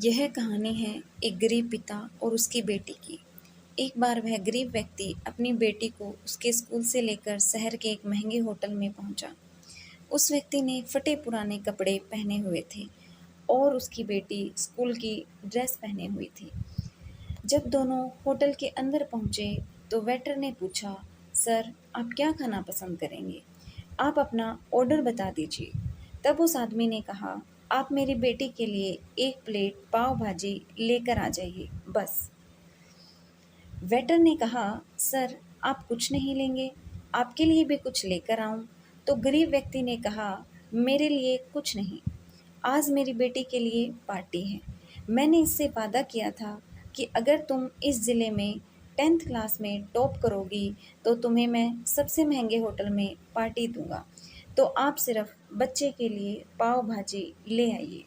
यह कहानी है एक गरीब पिता और उसकी बेटी की। एक बार वह गरीब व्यक्ति अपनी बेटी को उसके स्कूल से लेकर शहर के एक महंगे होटल में पहुंचा। उस व्यक्ति ने फटे पुराने कपड़े पहने हुए थे और उसकी बेटी स्कूल की ड्रेस पहने हुई थी। जब दोनों होटल के अंदर पहुंचे तो वेटर ने पूछा, सर, आप क्या खाना पसंद करेंगे? आप अपना ऑर्डर बता दीजिए। तब उस आदमी ने कहा, आप मेरी बेटी के लिए एक प्लेट पाव भाजी लेकर आ जाइए, बस। वेटर ने कहा, सर, आप कुछ नहीं लेंगे? आपके लिए भी कुछ लेकर आऊं? तो गरीब व्यक्ति ने कहा, मेरे लिए कुछ नहीं। आज मेरी बेटी के लिए पार्टी है। मैंने इससे वादा किया था कि अगर तुम इस ज़िले में 10th क्लास में टॉप करोगी तो तुम्हें मैं सबसे महंगे होटल में पार्टी दूंगा। तो आप सिर्फ बच्चे के लिए पाव भाजी ले आइए।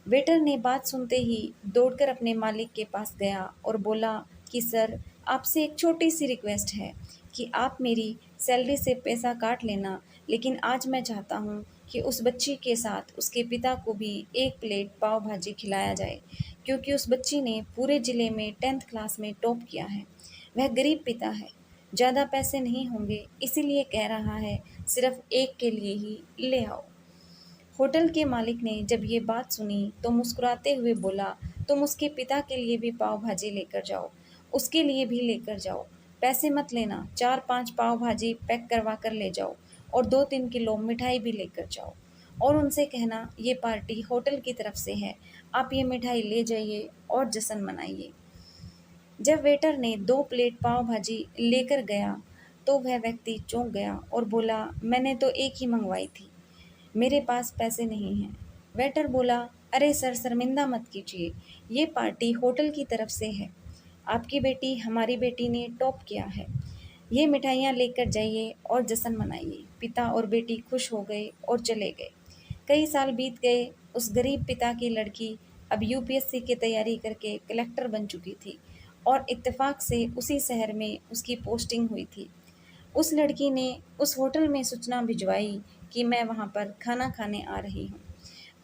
वेटर ने बात सुनते ही दौड़कर अपने मालिक के पास गया और बोला कि सर, आपसे एक छोटी सी रिक्वेस्ट है कि आप मेरी सैलरी से पैसा काट लेना, लेकिन आज मैं चाहता हूँ कि उस बच्ची के साथ उसके पिता को भी एक प्लेट पाव भाजी खिलाया जाए, क्योंकि उस बच्ची ने पूरे ज़िले में 10th क्लास में टॉप किया है। वह गरीब पिता है, ज़्यादा पैसे नहीं होंगे, इसीलिए कह रहा है, सिर्फ एक के लिए ही ले आओ। होटल के मालिक ने जब ये बात सुनी तो मुस्कुराते हुए बोला, तुम उसके पिता के लिए भी पाव भाजी लेकर जाओ, उसके लिए भी लेकर जाओ। पैसे मत लेना, 4-5 पाव भाजी पैक करवा कर ले जाओ और 2-3 किलो मिठाई भी लेकर जाओ। और उनसे कहना, ये पार्टी होटल की तरफ से है, आप ये मिठाई ले जाइए और जश्न मनाइए। जब वेटर ने 2 प्लेट पाव भाजी लेकर गया तो वह व्यक्ति चौंक गया और बोला, मैंने तो एक ही मंगवाई थी, मेरे पास पैसे नहीं हैं। वेटर बोला, अरे सर, शर्मिंदा मत कीजिए, ये पार्टी होटल की तरफ से है। आपकी बेटी हमारी बेटी ने टॉप किया है। ये मिठाइयाँ लेकर जाइए और जश्न मनाइए। पिता और बेटी खुश हो गए और चले गए। कई साल बीत गए। उस गरीब पिता की लड़की अब यूपीएससी की तैयारी करके कलेक्टर बन चुकी थी और इत्तेफाक से उसी शहर में उसकी पोस्टिंग हुई थी। उस लड़की ने उस होटल में सूचना भिजवाई कि मैं वहाँ पर खाना खाने आ रही हूँ।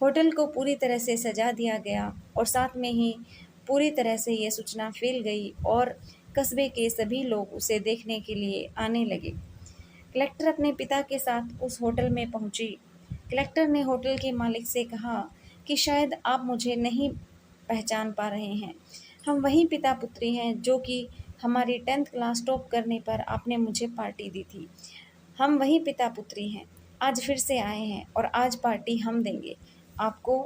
होटल को पूरी तरह से सजा दिया गया और साथ में ही पूरी तरह से ये सूचना फैल गई और कस्बे के सभी लोग उसे देखने के लिए आने लगे। कलेक्टर अपने पिता के साथ उस होटल में पहुंची। कलेक्टर ने होटल के मालिक से कहा कि शायद आप मुझे नहीं पहचान पा रहे हैं। हम वही पिता पुत्री हैं जो कि हमारी 10th क्लास टॉप करने पर आपने मुझे पार्टी दी थी। हम वही पिता पुत्री हैं। आज फिर से आए हैं और आज पार्टी हम देंगे आपको,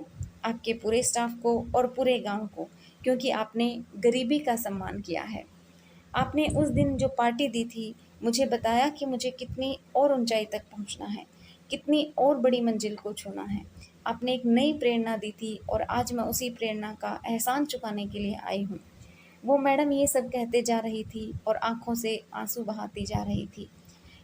आपके पूरे स्टाफ को और पूरे गांव को, क्योंकि आपने गरीबी का सम्मान किया है। आपने उस दिन जो पार्टी दी थी, मुझे बताया कि मुझे कितनी और ऊंचाई तक पहुंचना है, कितनी और बड़ी मंजिल को छूना है। आपने एक नई प्रेरणा दी थी और आज मैं उसी प्रेरणा का एहसान चुकाने के लिए आई हूँ। वो मैडम ये सब कहते जा रही थी और आंखों से आंसू बहाती जा रही थी।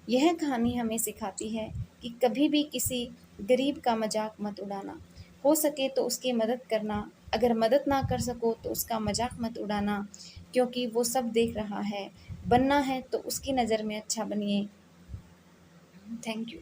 यह कहानी हमें सिखाती है कि कभी भी किसी गरीब का मजाक मत उड़ाना। हो सके तो उसकी मदद करना, अगर मदद ना कर सको तो उसका मजाक मत उड़ाना, क्योंकि वो सब देख रहा है। बनना है तो उसकी नज़र में अच्छा बनिए। Thank you.